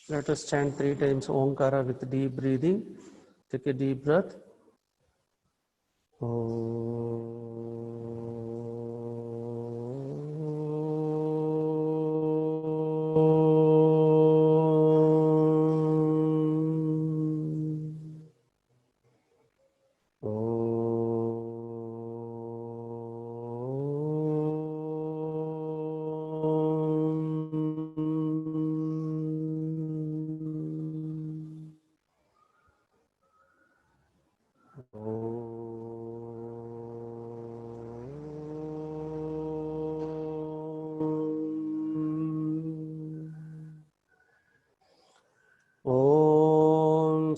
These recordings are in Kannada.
Let us chant 3 times Omkara with deep breathing. Take a deep breath.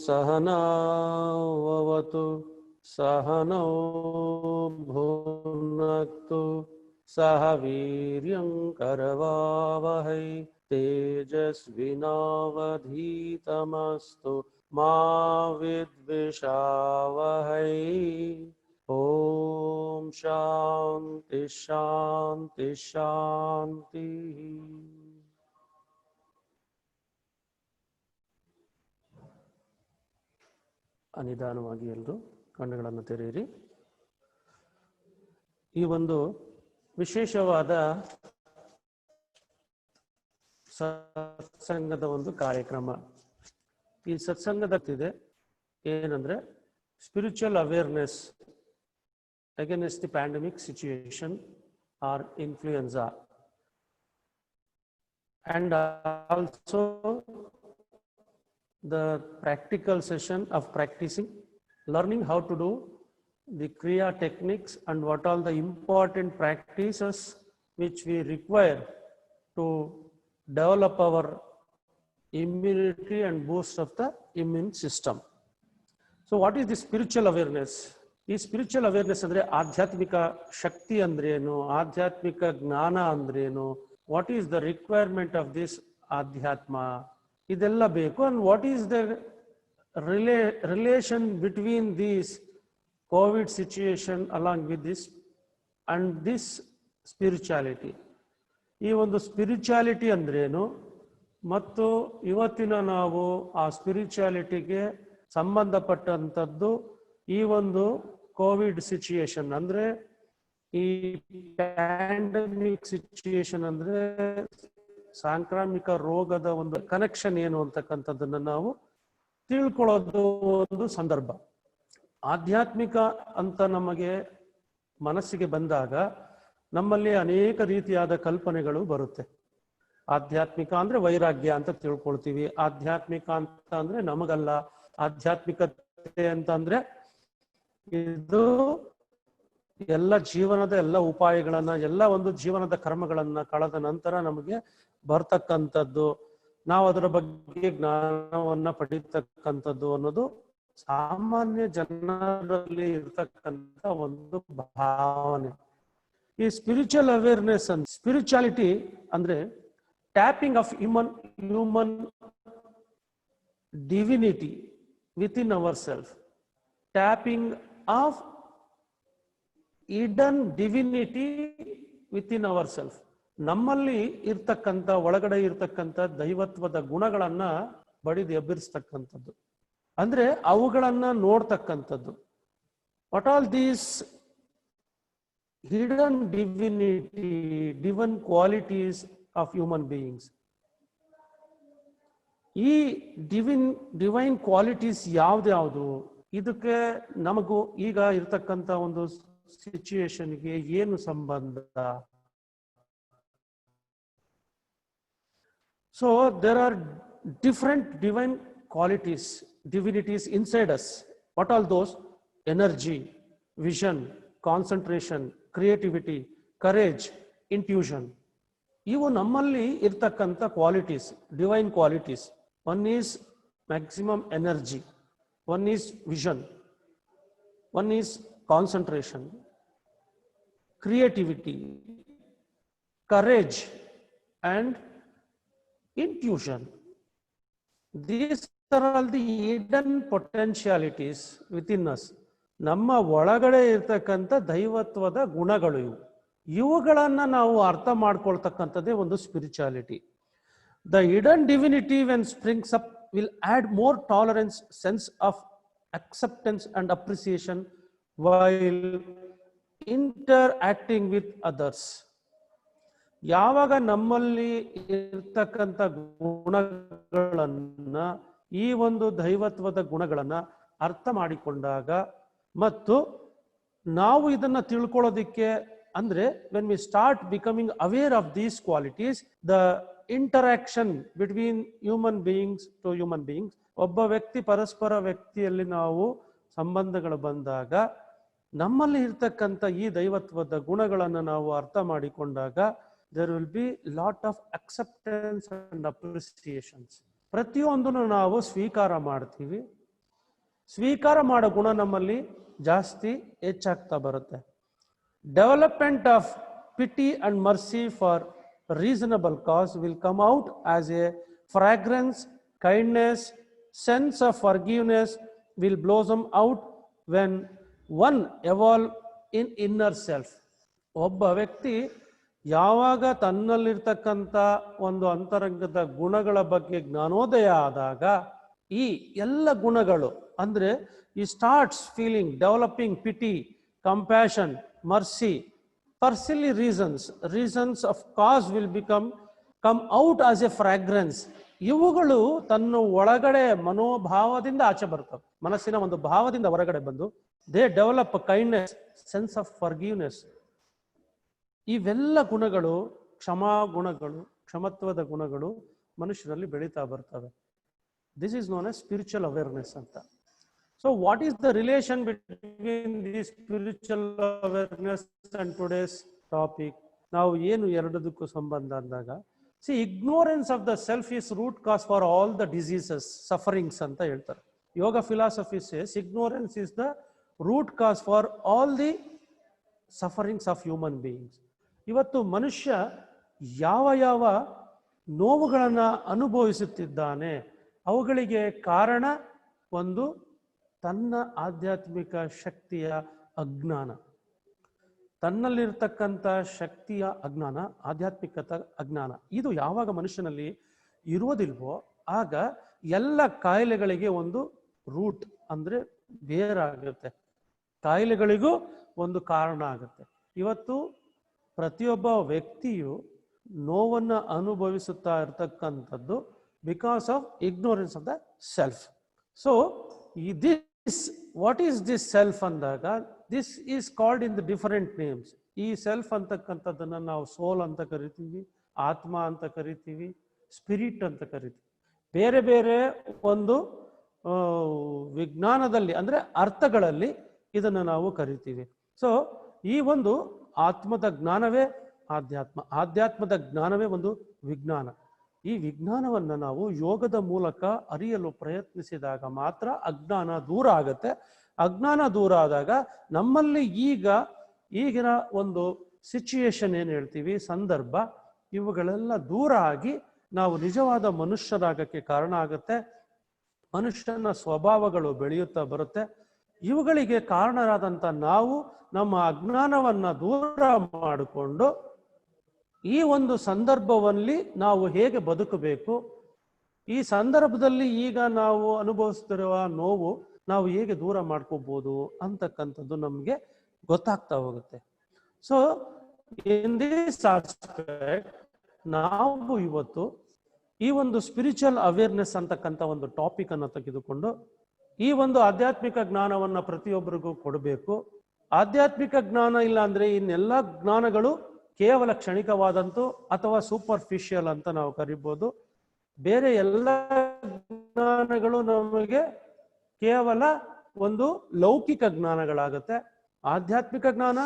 सहना भवतु सहनौ भुनक्तु सह वीर्यं करवावहै तेजस्विनावधीतमस्तु मा विद्विषावहै। ओम शांति शांति शांति। ನಿಧಾನವಾಗಿ ಎಲ್ಲರೂ ಕಣ್ಣುಗಳನ್ನು ತೆರೆಯಿರಿ. ಈ ಒಂದು ವಿಶೇಷವಾದ ಸತ್ಸಂಗದ ಒಂದು ಕಾರ್ಯಕ್ರಮ. ಈ ಸತ್ಸಂಗದತ್ತಿದೆ ಏನಂದ್ರೆ spiritual awareness against the pandemic situation or influenza and also the practical session of practicing, learning how to do the Kriya techniques and what all the important practices which we require to develop our immunity and boost of the immune system. So what is the spiritual awareness? ಈ ಸ್ಪಿರಿಚುವಲ್ ಅವೇರ್ನೆಸ್ ಅಂದ್ರೆ ಆಧ್ಯಾತ್ಮಿಕ ಶಕ್ತಿ ಅಂದ್ರೇನು, ಆಧ್ಯಾತ್ಮಿಕ ಜ್ಞಾನ ಅಂದ್ರೇನು, what is the requirement of this adhyatma, ಇದೆಲ್ಲ ಬೇಕು. and what is the relation between this COVID situation along with this and this spirituality. ಈ ಒಂದು ಸ್ಪಿರಿಚುಯಾಲಿಟಿ ಅಂದ್ರೇನು ಮತ್ತು ಇವತ್ತಿನ ನಾವು ಆ ಸ್ಪಿರಿಚುಯಾಲಿಟಿಗೆ ಸಂಬಂಧಪಟ್ಟಂಥದ್ದು ಈ ಒಂದು ಕೋವಿಡ್ ಸಿಚುಯೇಷನ್ ಅಂದ್ರೆ ಈ ಪ್ಯಾಂಡಮಿಕ್ ಸಿಚುಯೇಷನ್ ಅಂದ್ರೆ ಸಾಂಕ್ರಾಮಿಕ ರೋಗದ ಒಂದು ಕನೆಕ್ಷನ್ ಏನು ಅಂತಕ್ಕಂಥದ್ದನ್ನ ನಾವು ತಿಳ್ಕೊಳ್ಳೋದು ಒಂದು ಸಂದರ್ಭ. ಆಧ್ಯಾತ್ಮಿಕ ಅಂತ ನಮಗೆ ಮನಸ್ಸಿಗೆ ಬಂದಾಗ ನಮ್ಮಲ್ಲಿ ಅನೇಕ ರೀತಿಯಾದ ಕಲ್ಪನೆಗಳು ಬರುತ್ತೆ. ಆಧ್ಯಾತ್ಮಿಕ ಅಂದ್ರೆ ವೈರಾಗ್ಯ ಅಂತ ತಿಳ್ಕೊಳ್ತೀವಿ, ಆಧ್ಯಾತ್ಮಿಕ ಅಂತ ಅಂದ್ರೆ ನಮಗಲ್ಲ, ಆಧ್ಯಾತ್ಮಿಕತೆ ಅಂತ ಅಂದ್ರೆ ಇದು ಎಲ್ಲ ಜೀವನದ ಎಲ್ಲ ಉಪಾಯಗಳನ್ನ, ಎಲ್ಲ ಒಂದು ಜೀವನದ ಕರ್ಮಗಳನ್ನ ಕಳೆದ ನಂತರ ನಮಗೆ ಬರ್ತಕ್ಕಂಥದ್ದು, ನಾವು ಅದರ ಬಗ್ಗೆ ಜ್ಞಾನವನ್ನ ಪಡೀತಕ್ಕಂಥದ್ದು ಅನ್ನೋದು ಸಾಮಾನ್ಯ ಜನರಲ್ಲಿ ಇರ್ತಕ್ಕಂಥ ಒಂದು ಭಾವನೆ. ಈ ಸ್ಪಿರಿಚುವಲ್ ಅವೇರ್ನೆಸ್ ಅಂಡ್ ಸ್ಪಿರಿಚುಯಾಲಿಟಿ ಅಂದ್ರೆ tapping of human divinity with in our self, tapping of hidden divinity within ourselves. ನಮ್ಮಲ್ಲಿ ಇರ್ತಕ್ಕಂಥ ಒಳಗಡೆ ಇರ್ತಕ್ಕಂಥ ದೈವತ್ವದ ಗುಣಗಳನ್ನ ಬಡಿದು ಎಬ್ಬಿರಿಸ್ತಕ್ಕಂಥದ್ದು ಅಂದ್ರೆ ಅವುಗಳನ್ನ ನೋಡ್ತಕ್ಕಂಥದ್ದು. What all these hidden divinity, divine qualities of human beings. ಈ ಡಿವೈನ್ ಕ್ವಾಲಿಟೀಸ್ ಯಾವ್ದ್ಯಾವುದು, ಇದಕ್ಕೆ ನಮಗೂ ಈಗ ಇರ್ತಕ್ಕಂಥ ಒಂದು ಸಿಚುಯೇಷನ್ಗೆ ಏನು ಸಂಬಂಧ? So there are different divine qualities, divinities inside us. What all those? Energy, vision, concentration, creativity, courage, intuition. ಇವು ನಮ್ಮಲ್ಲಿ ಇರ್ತಕ್ಕಂಥ qualities, divine qualities. One is maximum energy, one is vision, one is concentration, creativity, courage and intuition. These are all the hidden potentialities within us. ನಮ್ಮ ಒಳಗಡೆ ಇರ್ತಕ್ಕಂಥ ದೈವತ್ವದ ಗುಣಗಳು ಇವು. ಇವುಗಳನ್ನ ನಾವು ಅರ್ಥ ಮಾಡ್ಕೊಳ್ತಕ್ಕಂಥದ್ದೇ ಒಂದು spirituality. The hidden divinity when springs up will add more tolerance, sense of acceptance and appreciation while interacting with others. ಯಾವಾಗ ನಮ್ಮಲ್ಲಿ ಇರ್ತಕ್ಕಂಥ ಗುಣಗಳನ್ನ, ಈ ಒಂದು ದೈವತ್ವದ ಗುಣಗಳನ್ನ ಅರ್ಥ ಮಾಡಿಕೊಂಡಾಗ ಮತ್ತು ನಾವು ಇದನ್ನ ತಿಳ್ಕೊಳ್ಳೋದಿಕ್ಕೆ ಅಂದ್ರೆ when we start becoming aware of these qualities, the interaction between human beings to human beings, ಒಬ್ಬ ವ್ಯಕ್ತಿ ಪರಸ್ಪರ ವ್ಯಕ್ತಿಯಲ್ಲಿ ನಾವು ಸಂಬಂಧಗಳು ಬಂದಾಗ ನಮ್ಮಲ್ಲಿ ಇರ್ತಕ್ಕಂಥ ಈ ದೈವತ್ವದ ಗುಣಗಳನ್ನು ನಾವು ಅರ್ಥ ಮಾಡಿಕೊಂಡಾಗ there will be lot of acceptance and appreciations. ಪ್ರತಿಯೊಂದನ್ನು ನಾವು ಸ್ವೀಕಾರ ಮಾಡ್ತೀವಿ. ಸ್ವೀಕಾರ ಮಾಡೋ ಗುಣ ನಮ್ಮಲ್ಲಿ ಜಾಸ್ತಿ ಹೆಚ್ಚಾಗ್ತಾ ಬರುತ್ತೆ. Development of pity and mercy for reasonable cause will come out as a fragrance, kindness, sense of forgiveness will blossom out when one evolve in inner self. ಒಬ್ಬ ವ್ಯಕ್ತಿ ಯಾವಾಗ ತನ್ನಲ್ಲಿರ್ತಕ್ಕಂಥ ಒಂದು ಅಂತರಂಗದ ಗುಣಗಳ ಬಗ್ಗೆ ಜ್ಞಾನೋದಯ ಆದಾಗ ಈ ಎಲ್ಲ ಗುಣಗಳು ಅಂದ್ರೆ ಈ starts feeling, developing pity, compassion, mercy, for silly reasons of cause will come out as a fragrance. ಇವುಗಳು ತನ್ನ ಒಳಗಡೆ ಮನೋಭಾವದಿಂದ ಆಚೆ ಬರ್ತವೆ, ಮನಸ್ಸಿನ ಒಂದು ಭಾವದಿಂದ ಹೊರಗಡೆ ಬಂದು they develop kindness, sense of forgiveness. ಇವೆಲ್ಲ ಗುಣಗಳು, ಕ್ಷಮಾ ಗುಣಗಳು, ಕ್ಷಮತ್ವದ ಗುಣಗಳು ಮನುಷ್ಯರಲ್ಲಿ ಬೆಳೀತಾ ಬರ್ತವೆ. This is known as spiritual awareness ಅಂತ. So what is the relation between this spiritual awareness and today's topic? ನಾವು ಏನು ಎರಡದಕ್ಕೂ ಸಂಬಂಧ ಅಂದಾಗ, see, ignorance of the self is root cause for all the diseases, sufferings ಅಂತ ಹೇಳ್ತಾರೆ. ಯೋಗ philosophy says ignorance is the root cause for all the sufferings of human beings. ಇವತ್ತು ಮನುಷ್ಯ ಯಾವ ಯಾವ ನೋವುಗಳನ್ನು ಅನುಭವಿಸುತ್ತಿದ್ದಾನೆ ಅವುಗಳಿಗೆ ಕಾರಣ ಒಂದು ತನ್ನ ಆಧ್ಯಾತ್ಮಿಕ ಶಕ್ತಿಯ ಅಜ್ಞಾನ, ತನ್ನಲ್ಲಿರ್ತಕ್ಕಂಥ ಶಕ್ತಿಯ ಅಜ್ಞಾನ, ಆಧ್ಯಾತ್ಮಿಕತ ಅಜ್ಞಾನ. ಇದು ಯಾವಾಗ ಮನುಷ್ಯನಲ್ಲಿ ಇರುವುದಿಲ್ವೋ ಆಗ ಎಲ್ಲ ಕಾಯಿಲೆಗಳಿಗೆ ಒಂದು ರೂಟ್ ಅಂದ್ರೆ ಬೇರಾಗುತ್ತೆ, ಕಾಯಿಲೆಗಳಿಗೂ ಒಂದು ಕಾರಣ ಆಗುತ್ತೆ. ಇವತ್ತು ಪ್ರತಿಯೊಬ್ಬ ವ್ಯಕ್ತಿಯು ನೋವನ್ನು ಅನುಭವಿಸುತ್ತಾ ಇರತಕ್ಕಂಥದ್ದು because of ignorance of the self. So what is this self ಅಂದಾಗ, this is called in the different names. ಈ ಸೆಲ್ಫ್ ಅಂತಕ್ಕಂಥದ್ದನ್ನ ನಾವು ಸೋಲ್ ಅಂತ ಕರಿತೀವಿ, ಆತ್ಮ ಅಂತ ಕರಿತೀವಿ, ಸ್ಪಿರಿಟ್ ಅಂತ ಕರಿತೀವಿ. ಬೇರೆ ಬೇರೆ ಒಂದು ವಿಜ್ಞಾನದಲ್ಲಿ ಅಂದ್ರೆ ಅರ್ಥಗಳಲ್ಲಿ ಇದನ್ನು ನಾವು ಕರಿತೀವಿ. ಸೊ ಈ ಒಂದು ಆತ್ಮದ ಜ್ಞಾನವೇ ಆಧ್ಯಾತ್ಮ, ಆಧ್ಯಾತ್ಮದ ಜ್ಞಾನವೇ ಒಂದು ವಿಜ್ಞಾನ. ಈ ವಿಜ್ಞಾನವನ್ನು ನಾವು ಯೋಗದ ಮೂಲಕ ಅರಿಯಲು ಪ್ರಯತ್ನಿಸಿದಾಗ ಮಾತ್ರ ಅಜ್ಞಾನ ದೂರ ಆಗತ್ತೆ. ಅಜ್ಞಾನ ದೂರ ಆದಾಗ ನಮ್ಮಲ್ಲಿ ಈಗಿನ ಒಂದು ಸಿಚುಯೇಷನ್ ಏನು ಹೇಳ್ತೀವಿ, ಸಂದರ್ಭ, ಇವುಗಳೆಲ್ಲ ದೂರ ಆಗಿ ನಾವು ನಿಜವಾದ ಮನುಷ್ಯರಾಗಕ್ಕೆ ಕಾರಣ ಆಗುತ್ತೆ. ಮನುಷ್ಯನ ಸ್ವಭಾವಗಳು ಬೆಳೆಯುತ್ತಾ ಬರುತ್ತೆ. ಇವುಗಳಿಗೆ ಕಾರಣರಾದಂಥ ನಾವು ನಮ್ಮ ಅಜ್ಞಾನವನ್ನ ದೂರ ಮಾಡಿಕೊಂಡು ಈ ಒಂದು ಸಂದರ್ಭದಲ್ಲಿ ನಾವು ಹೇಗೆ ಬದುಕಬೇಕು, ಈ ಸಂದರ್ಭದಲ್ಲಿ ಈಗ ನಾವು ಅನುಭವಿಸ್ತಿರುವ ನೋವು ನಾವು ಹೇಗೆ ದೂರ ಮಾಡ್ಕೋಬಹುದು ಅಂತಕ್ಕಂಥದ್ದು ನಮಗೆ ಗೊತ್ತಾಗ್ತಾ ಹೋಗುತ್ತೆ. ಸೊ ಇನ್ ದಿಸ್ ಆಸ್ಪೆಕ್ಟ್ ನಾವು ಇವತ್ತು ಈ ಒಂದು ಸ್ಪಿರಿಚುವಲ್ ಅವೇರ್ನೆಸ್ ಅಂತಕ್ಕಂಥ ಒಂದು ಟಾಪಿಕ್ ಅನ್ನು ತೆಗೆದುಕೊಂಡು ಈ ಒಂದು ಆಧ್ಯಾತ್ಮಿಕ ಜ್ಞಾನವನ್ನ ಪ್ರತಿಯೊಬ್ಬರಿಗೂ ಕೊಡಬೇಕು. ಆಧ್ಯಾತ್ಮಿಕ ಜ್ಞಾನ ಇಲ್ಲ ಅಂದ್ರೆ ಇನ್ನೆಲ್ಲ ಜ್ಞಾನಗಳು ಕೇವಲ ಕ್ಷಣಿಕವಾದಂತು ಅಥವಾ ಸೂಪರ್ಫಿಷಿಯಲ್ ಅಂತ ನಾವು ಕರಿಬಹುದು. ಬೇರೆ ಎಲ್ಲ ಜ್ಞಾನಗಳು ನಮಗೆ ಕೇವಲ ಒಂದು ಲೌಕಿಕ ಜ್ಞಾನಗಳಾಗುತ್ತೆ. ಆಧ್ಯಾತ್ಮಿಕ ಜ್ಞಾನ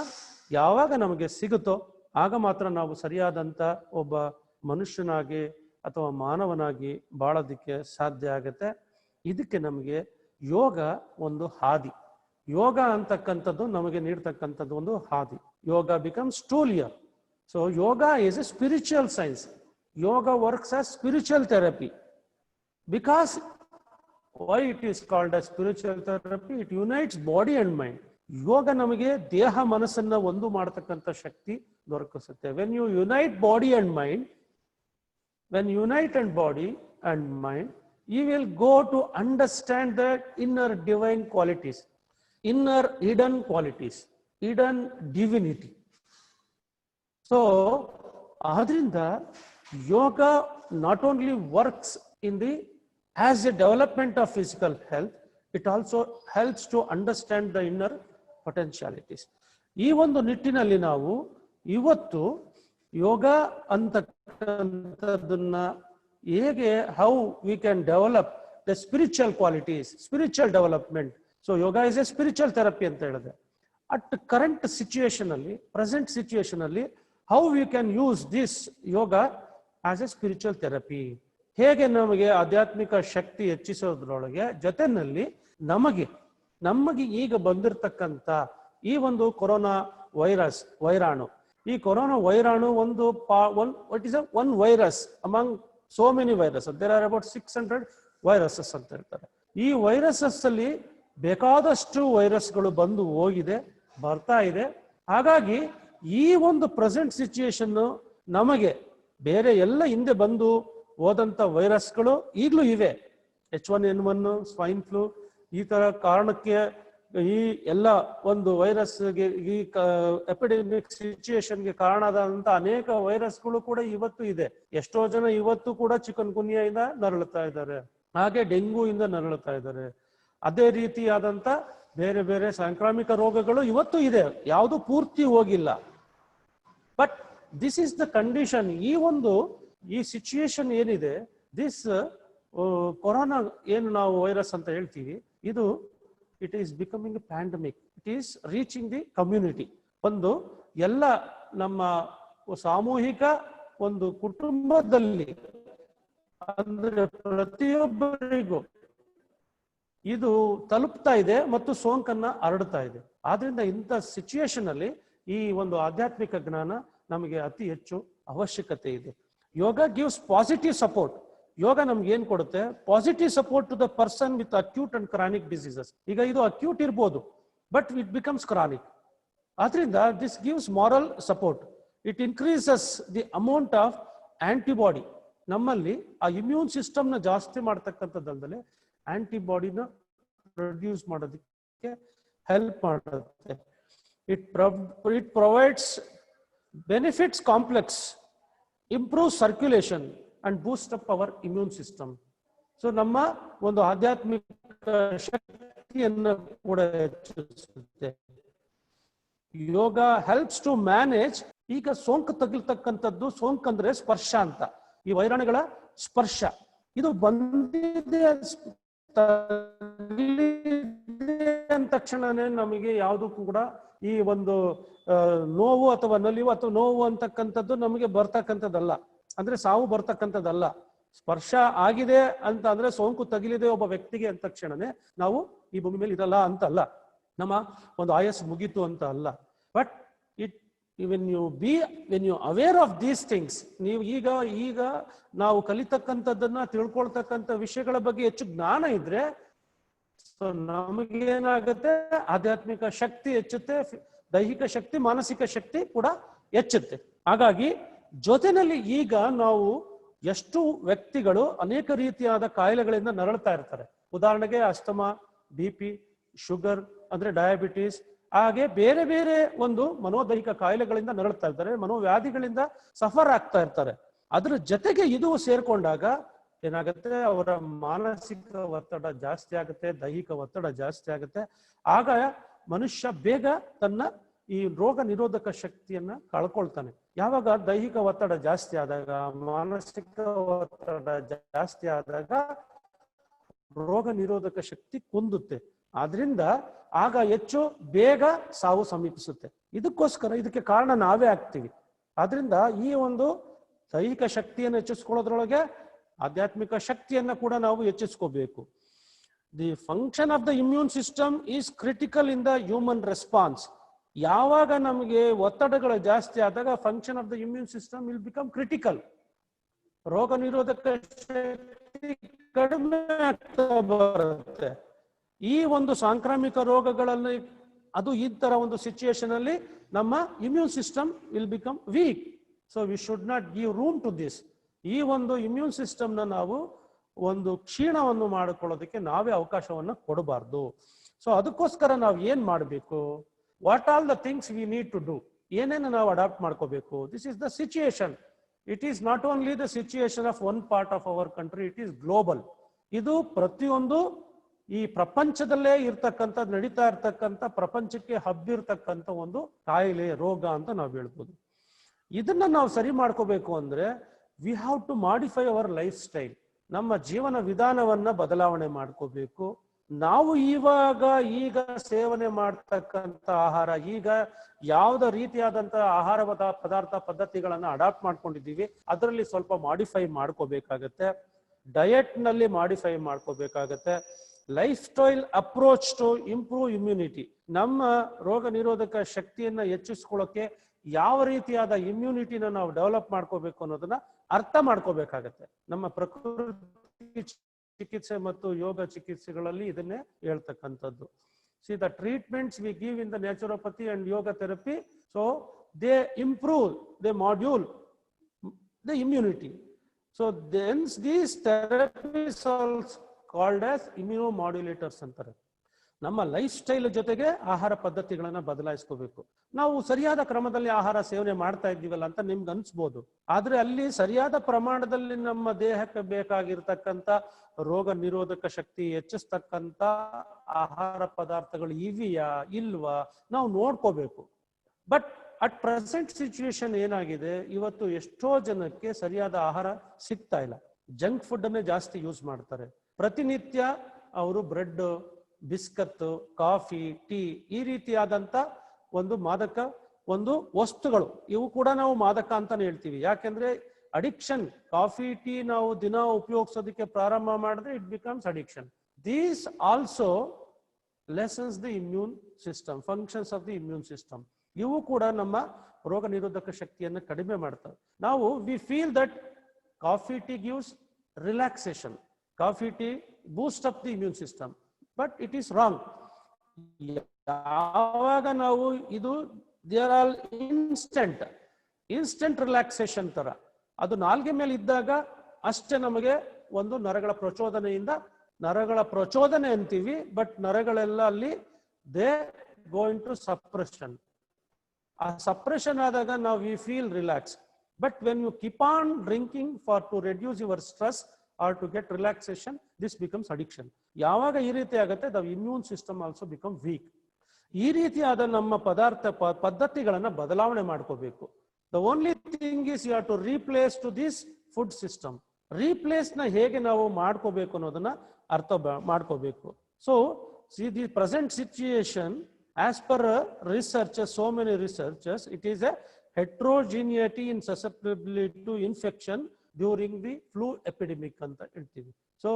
ಯಾವಾಗ ನಮಗೆ ಸಿಗುತ್ತೋ ಆಗ ಮಾತ್ರ ನಾವು ಸರಿಯಾದಂಥ ಒಬ್ಬ ಮನುಷ್ಯನಾಗಿ ಅಥವಾ ಮಾನವನಾಗಿ ಬಾಳೋದಕ್ಕೆ ಸಾಧ್ಯ ಆಗುತ್ತೆ. ಇದಕ್ಕೆ ನಮಗೆ ಯೋಗ ಒಂದು ಹಾದಿ. ಯೋಗ ಅಂತಕ್ಕಂಥದ್ದು ನಮಗೆ ನೀಡ್ತಕ್ಕಂಥದ್ದು ಒಂದು ಹಾದಿ. Yoga becomes tool here. So yoga is a spiritual science. Yoga works as spiritual therapy. Because why it is called as spiritual therapy? It unites body and mind. ಯೋಗ ನಮಗೆ ದೇಹ ಮನಸ್ಸನ್ನ ಒಂದು ಮಾಡತಕ್ಕಂಥ ಶಕ್ತಿ ದೊರಕಿಸುತ್ತೆ. When you unite body and mind, when united body and mind, you will go to understand the inner divine qualities, inner hidden qualities, hidden divinity. So adrinda yoga not only works in the as a development of physical health, it also helps to understand the inner potentialities. ಈ ಒಂದು ನಿಟ್ಟಿನಲ್ಲಿ ನಾವು ಇವತ್ತು ಯೋಗ ಅಂತಕ್ಕಂಥದ್ದನ್ನ ಹೇಗೆ how we can develop the spiritual qualities, spiritual development. So yoga is a spiritual therapy ಅಂತ ಹೇಳಿದೆ. At current situation ಅಲ್ಲಿ, present situation ಅಲ್ಲಿ, how we can use this yoga as a spiritual therapy. ಹೇಗೆ ನಮಗೆ ಆಧ್ಯಾತ್ಮಿಕ ಶಕ್ತಿ ಹೆಚ್ಚಿಸೋದ್ರೊಳಗೆ ಜೊತೆನಲ್ಲಿ ನಮಗೆ ಈಗ ಬಂದಿರತಕ್ಕಂಥ ಈ ಒಂದು ಕೊರೋನಾ ವೈರಾಣು, ಈ ಕೊರೋನಾ ವೈರಾಣು one virus among so many viruses. There are about 600 viruses ಅಂತ ಹೇಳ್ತಾರೆ. ಈ ವೈರಸಸ್ ಅಲ್ಲಿ ಬೇಕಾದಷ್ಟು ವೈರಸ್ಗಳು ಬಂದು ಹೋಗಿದೆ, ಬರ್ತಾ ಇದೆ. ಹಾಗಾಗಿ ಈ ಒಂದು ಪ್ರೆಸೆಂಟ್ ಸಿಚುಯೇಷನ್ ನಮಗೆ ಬೇರೆ ಎಲ್ಲ ಹಿಂದೆ ಬಂದು ಹೋದಂತ ವೈರಸ್ಗಳು ಈಗಲೂ ಇವೆ. H1N1, ಸ್ವೈನ್ ಫ್ಲೂ, ಈ ತರ ಕಾರಣಕ್ಕೆ ಈ ಎಲ್ಲ ಒಂದು ವೈರಸ್ಗೆ, ಈ ಎಪಿಡೆಮಿಕ್ ಸಿಚುಯೇಷನ್ಗೆ ಕಾರಣ ಆದಂತ ಅನೇಕ ವೈರಸ್ಗಳು ಕೂಡ ಇವತ್ತು ಇದೆ. ಎಷ್ಟೋ ಜನ ಇವತ್ತು ಕೂಡ ಚಿಕನ್ ಗುನ್ಯಾದಿಂದ ನರಳುತ್ತಾ ಇದ್ದಾರೆ, ಹಾಗೆ ಡೆಂಗು ಇಂದ ನರಳುತ್ತಾ ಇದ್ದಾರೆ. ಅದೇ ರೀತಿಯಾದಂತ ಬೇರೆ ಬೇರೆ ಸಾಂಕ್ರಾಮಿಕ ರೋಗಗಳು ಇವತ್ತು ಇದೆ, ಯಾವುದು ಪೂರ್ತಿ ಹೋಗಿಲ್ಲ. But this is the condition. ಈ ಸಿಚುಯೇಷನ್ ಏನಿದೆ, ದಿಸ್ ಕೊರೋನಾ ಏನು ನಾವು ವೈರಸ್ ಅಂತ ಹೇಳ್ತೀವಿ, ಇದು it is becoming A pandemic. It is reaching the community. ಒಂದು ಎಲ್ಲ ನಮ್ಮ ಸಾಮೂಹಿಕ ಒಂದು ಕುಟುಂಬದಲ್ಲಿ, ಅಂದ್ರೆ ಪ್ರತಿಯೊಬ್ಬರಿಗೂ ಇದು ತಲುಪ್ತಾ ಇದೆ ಮತ್ತು ಸೋಂಕನ್ನ ಹರಡ್ತಾ ಇದೆ. ಆದ್ರಿಂದ ಇಂಥ ಸಿಚುಯೇಷನ್ ಅಲ್ಲಿ ಈ ಒಂದು ಆಧ್ಯಾತ್ಮಿಕ ಜ್ಞಾನ ನಮಗೆ ಅತಿ ಹೆಚ್ಚು ಅವಶ್ಯಕತೆ ಇದೆ. Yoga gives positive support. Yoga ನಮ್ಗೆ ಏನ್ ಕೊಡುತ್ತೆ? Positive support to the person with acute and chronic diseases. ಈಗ ಇದು ಅಕ್ಯೂಟ್ ಇರ್ಬೋದು, ಬಟ್ ಇಟ್ ಬಿಕಮ್ಸ್ ಕ್ರಾನಿಕ್. ಆದ್ರಿಂದ this gives moral support. It increases the amount of antibody. ನಮ್ಮಲ್ಲಿ ಆ ಇಮ್ಯೂನ್ ಸಿಸ್ಟಮ್ ನ ಜಾಸ್ತಿ ಮಾಡ್ತಕ್ಕಂಥದ್ದಲ್ಲದೆ ಆಂಟಿಬಾಡಿನ ಪ್ರೊಡ್ಯೂಸ್ ಮಾಡೋದಕ್ಕೆ ಹೆಲ್ಪ್ ಮಾಡುತ್ತೆ. It provides benefits complex, improves circulation and boost up our immune system. So ನಮ್ಮ ಒಂದು ಆಧ್ಯಾತ್ಮಿಕ ಶಕ್ತಿಯನ್ನು ಕೂಡ ಹೆಚ್ಚಿಸುತ್ತೆ. ಯೋಗ ಹೆಲ್ಪ್ಸ್ ಟು ಮ್ಯಾನೇಜ್. ಈಗ ಸೋಂಕು ತಗಲ್ತಕ್ಕಂಥದ್ದು, ಸೋಂಕು ಅಂದ್ರೆ ಸ್ಪರ್ಶ ಅಂತ, ಈ ವೈರಾಣುಗಳ ಸ್ಪರ್ಶ. ಇದು ಬಂದಿದೆ ಅಂದ ತಕ್ಷಣನೇ ನಮಗೆ ಯಾವುದು ಕೂಡ ಈ ಒಂದು ನೋವು ಅಥವಾ ನಲಿವು ಅಥವಾ ನೋವು ಅಂತಕ್ಕಂಥದ್ದು ನಮಗೆ ಬರ್ತಕ್ಕಂಥದ್ದಲ್ಲ, ಅಂದ್ರೆ ಸಾವು ಬರ್ತಕ್ಕಂಥದ್ದಲ್ಲ. ಸ್ಪರ್ಶ ಆಗಿದೆ ಅಂತ ಅಂದ್ರೆ ಸೋಂಕು ತಗಿಲಿದೆ ಒಬ್ಬ ವ್ಯಕ್ತಿಗೆ ಅಂದ ತಕ್ಷಣನೇ ನಾವು ಈ ಭೂಮಿ ಮೇಲೆ ಇರಲ್ಲ ಅಂತ ಅಲ್ಲ, ನಮ್ಮ ಒಂದು ಆಯಸ್ಸು ಮುಗೀತು ಅಂತ ಅಲ್ಲ. But when you aware of these things, ನೀವು ಈಗ ನಾವು ಕಲಿತಕ್ಕಂಥದ್ದನ್ನ ತಿಳ್ಕೊಳ್ತಕ್ಕಂಥ ವಿಷಯಗಳ ಬಗ್ಗೆ ಹೆಚ್ಚು ಜ್ಞಾನ ಇದ್ರೆ ಸೊ ನಮಗೇನಾಗುತ್ತೆ, ಆಧ್ಯಾತ್ಮಿಕ ಶಕ್ತಿ ಹೆಚ್ಚುತ್ತೆ, ದೈಹಿಕ ಶಕ್ತಿ, ಮಾನಸಿಕ ಶಕ್ತಿ ಕೂಡ ಹೆಚ್ಚುತ್ತೆ. ಹಾಗಾಗಿ ಜೊತೆನಲ್ಲಿ ಈಗ ನಾವು ಎಷ್ಟು ವ್ಯಕ್ತಿಗಳು ಅನೇಕ ರೀತಿಯಾದ ಕಾಯಿಲೆಗಳಿಂದ ನರಳ್ತಾ ಇರ್ತಾರೆ. ಉದಾಹರಣೆಗೆ ಅಸ್ತಮಾ, BP, ಶುಗರ್ ಅಂದ್ರೆ ಡಯಾಬಿಟಿಸ್, ಹಾಗೆ ಬೇರೆ ಬೇರೆ ಒಂದು ಮನೋದೈಹಿಕ ಕಾಯಿಲೆಗಳಿಂದ ನರಳ್ತಾ ಇರ್ತಾರೆ, ಮನೋವ್ಯಾಧಿಗಳಿಂದ ಸಫರ್ ಆಗ್ತಾ ಇರ್ತಾರೆ. ಅದ್ರ ಜೊತೆಗೆ ಇದು ಸೇರ್ಕೊಂಡಾಗ ಏನಾಗುತ್ತೆ, ಅವರ ಮಾನಸಿಕ ಒತ್ತಡ ಜಾಸ್ತಿ ಆಗುತ್ತೆ, ದೈಹಿಕ ಒತ್ತಡ ಜಾಸ್ತಿ ಆಗುತ್ತೆ. ಆಗ ಮನುಷ್ಯ ಬೇಗ ತನ್ನ ಈ ರೋಗ ನಿರೋಧಕ ಶಕ್ತಿಯನ್ನ ಕಳ್ಕೊಳ್ತಾನೆ. ಯಾವಾಗ ದೈಹಿಕ ಒತ್ತಡ ಜಾಸ್ತಿ ಆದಾಗ, ಮಾನಸಿಕ ಒತ್ತಡ ಜಾಸ್ತಿ ಆದಾಗ ರೋಗ ನಿರೋಧಕ ಶಕ್ತಿ ಕುಂದುತ್ತೆ. ಆದ್ರಿಂದ ಆಗ ಹೆಚ್ಚು ಬೇಗ ಸಾವು ಸಮೀಪಿಸುತ್ತೆ. ಇದಕ್ಕೋಸ್ಕರ ಇದಕ್ಕೆ ಕಾರಣ ನಾವೇ ಆಗ್ತೀವಿ. ಆದ್ರಿಂದ ಈ ಒಂದು ದೈಹಿಕ ಶಕ್ತಿಯನ್ನು ಹೆಚ್ಚಿಸ್ಕೊಳ್ಳೋದ್ರೊಳಗೆ ಆಧ್ಯಾತ್ಮಿಕ ಶಕ್ತಿಯನ್ನ ಕೂಡ ನಾವು ಹೆಚ್ಚಿಸ್ಕೋಬೇಕು. The function of the immune system is critical in the human response. ಯಾವಾಗ ನಮಗೆ ಒತ್ತಡಗಳು ಜಾಸ್ತಿ ಆದಾಗ function of the immune system will become critical. ರೋಗ ನಿರೋಧಕ ಶಕ್ತಿ ಕಡಿಮೆ ಆಗ್ತಾ ಬರುತ್ತೆ. ಈ ಒಂದು ಸಾಂಕ್ರಾಮಿಕ ರೋಗಗಳಲ್ಲಿ ಅದು ಈ ತರ ಒಂದು ಸಿಚುಯೇಷನ್ ಅಲ್ಲಿ ನಮ್ಮ immune system will become weak. So we should not give room to this. ಈ ಒಂದು ಇಮ್ಯೂನ್ ಸಿಸ್ಟಮ್ನ ನಾವು ಒಂದು ಕ್ಷೀಣವನ್ನು ಮಾಡಿಕೊಳ್ಳೋದಕ್ಕೆ ನಾವೇ ಅವಕಾಶವನ್ನು ಕೊಡಬಾರ್ದು. ಸೊ ಅದಕ್ಕೋಸ್ಕರ ನಾವು ಏನ್ ಮಾಡಬೇಕು, what all the things we need to do, ಏನೇನು ನಾವು ಅಡಾಪ್ಟ್ ಮಾಡ್ಕೋಬೇಕು. This is the situation. It is not only the situation of one part of our country, it is global. ಇದು ಪ್ರತಿಯೊಂದು ಈ ಪ್ರಪಂಚದಲ್ಲೇ ಇರ್ತಕ್ಕಂಥ, ನಡೀತಾ ಇರ್ತಕ್ಕಂಥ, ಪ್ರಪಂಚಕ್ಕೆ ಹಬ್ಬಿರ್ತಕ್ಕಂಥ ಒಂದು ಕಾಯಿಲೆ, ರೋಗ ಅಂತ ನಾವು ಹೇಳ್ಬೋದು. ಇದನ್ನ ನಾವು ಸರಿ ಮಾಡ್ಕೋಬೇಕು ಅಂದ್ರೆ we have to modify our lifestyle. ನಮ್ಮ ಜೀವನ ವಿಧಾನವನ್ನ ಬದಲಾವಣೆ ಮಾಡ್ಕೋಬೇಕು. ನಾವು ಈಗ ಸೇವನೆ ಮಾಡ್ತಕ್ಕಂಥ ಆಹಾರ, ಈಗ ಯಾವ್ದ ರೀತಿಯಾದಂತಹ ಆಹಾರ ಪದಾರ್ಥ ಪದ್ಧತಿಗಳನ್ನ ಅಡಾಪ್ಟ್ ಮಾಡ್ಕೊಂಡಿದ್ದೀವಿ, ಅದರಲ್ಲಿ ಸ್ವಲ್ಪ ಮಾಡಿಫೈ ಮಾಡ್ಕೋಬೇಕಾಗತ್ತೆ. ಡಯಟ್ ನಲ್ಲಿ ಮಾಡಿಫೈ ಮಾಡ್ಕೋಬೇಕಾಗತ್ತೆ. Lifestyle approach to improve immunity, ನಮ್ಮ ರೋಗ ನಿರೋಧಕ ಶಕ್ತಿಯನ್ನ ಹೆಚ್ಚಿಸ್ಕೊಳ್ಳೋಕೆ ಯಾವ ರೀತಿಯಾದ ಇಮ್ಯುನಿಟಿನ ನಾವು ಡೆವಲಪ್ ಮಾಡ್ಕೋಬೇಕು ಅನ್ನೋದನ್ನ ಅರ್ಥ ಮಾಡ್ಕೋಬೇಕಾಗತ್ತೆ. ನಮ್ಮ ಪ್ರಕೃತಿ ಚಿಕಿತ್ಸೆ ಮತ್ತು ಯೋಗ ಚಿಕಿತ್ಸೆಗಳಲ್ಲಿ ಇದನ್ನೇ ಹೇಳ್ತಕ್ಕಂಥದ್ದು. See the treatments we give in the naturopathy and yoga therapy, so they improve, they modulate the immunity. So thence these therapies also called as immunomodulators ಅಂತಾರೆ. ನಮ್ಮ ಲೈಫ್ ಸ್ಟೈಲ್ ಜೊತೆಗೆ ಆಹಾರ ಪದ್ಧತಿಗಳನ್ನ ಬದಲಾಯಿಸ್ಕೋಬೇಕು. ನಾವು ಸರಿಯಾದ ಕ್ರಮದಲ್ಲಿ ಆಹಾರ ಸೇವನೆ ಮಾಡ್ತಾ ಇದ್ದೀವಲ್ಲ ಅಂತ ನಿಮ್ಗೆ ಅನ್ಸ್ಬೋದು, ಆದ್ರೆ ಅಲ್ಲಿ ಸರಿಯಾದ ಪ್ರಮಾಣದಲ್ಲಿ ನಮ್ಮ ದೇಹಕ್ಕೆ ಬೇಕಾಗಿರ್ತಕ್ಕಂಥ ರೋಗ ನಿರೋಧಕ ಶಕ್ತಿ ಹೆಚ್ಚಿಸ್ತಕ್ಕಂಥ ಆಹಾರ ಪದಾರ್ಥಗಳು ಇವೆಯಾ ಇಲ್ವಾ ನಾವು ನೋಡ್ಕೋಬೇಕು. ಬಟ್ ಅಟ್ ಪ್ರೆಸೆಂಟ್ ಸಿಚುವೇಶನ್ ಏನಾಗಿದೆ, ಇವತ್ತು ಎಷ್ಟೋ ಜನಕ್ಕೆ ಸರಿಯಾದ ಆಹಾರ ಸಿಗ್ತಾ ಇಲ್ಲ. ಜಂಕ್ ಫುಡ್ ಅನ್ನೇ ಜಾಸ್ತಿ ಯೂಸ್ ಮಾಡ್ತಾರೆ. ಪ್ರತಿನಿತ್ಯ ಅವರು ಬ್ರೆಡ್, ಬಿಸ್ಕತ್, ಕಾಫಿ, ಟೀ ಈ ರೀತಿಯಾದಂತ ಒಂದು ಮಾದಕ ಒಂದು ವಸ್ತುಗಳು, ಇವು ಕೂಡ ನಾವು ಮಾದಕ ಅಂತಾನೆ ಹೇಳ್ತೀವಿ. ಯಾಕೆಂದ್ರೆ ಅಡಿಕ್ಷನ್, ಕಾಫಿ ಟೀ ನಾವು ದಿನ ಉಪಯೋಗಿಸೋದಕ್ಕೆ ಪ್ರಾರಂಭ ಮಾಡಿದ್ರೆ it becomes addiction. These also lessons the immune system, functions of the immune system. ಇವು ಕೂಡ ನಮ್ಮ ರೋಗ ನಿರೋಧಕ ಶಕ್ತಿಯನ್ನು ಕಡಿಮೆ ಮಾಡ್ತವೆ. ನಾವು we feel that coffee tea gives relaxation, coffee tea Boost up the immune system, but it is wrong. ಯಾವಾಗ ನಾವು ಇದು ದೇರ್ ಆಲ್ ಇನ್ಸ್ಟೆಂಟ್ ರಿಲ್ಯಾಕ್ಸೇಷನ್ ತರ, ಅದು ನಾಲ್ಗೆ ಮೇಲೆ ಇದ್ದಾಗ ಅಷ್ಟೇ ನಮಗೆ ಒಂದು ನರಗಳ ಪ್ರಚೋದನೆ ಅಂತೀವಿ. ಬಟ್ ನರಗಳೆಲ್ಲ ಅಲ್ಲಿ ದೇ ಗೋಯಿಂಗ್ ಟು ಸಪ್ರೆಷನ್. ಆ ಸಪ್ರೆಷನ್ ಆದಾಗ ನಾವು we feel relax. But when you keep on drinking for to reduce your stress or to get relaxation, this becomes addiction. ಯಾವಾಗ ಈ ರೀತಿ ಆಗುತ್ತೆ, the immune system also become weak. ಈ ರೀತಿಯಾದ ನಮ್ಮ ಪದ್ಧತಿಗಳನ್ನ ಬದಲಾವಣೆ ಮಾಡ್ಕೋಬೇಕು. The only thing is you have to replace to this food system. Replace ನ ಹೇಗೆ ನಾವು ಮಾಡ್ಕೋಬೇಕು ಅನ್ನೋದನ್ನ ಅರ್ಥ ಮಾಡ್ಕೋಬೇಕು. So see the present situation, as per researchers, so many researchers, it is a heterogeneity in susceptibility to infection during the flu epidemic anta ಹೇಳ್ತೀವಿ. ಸೊ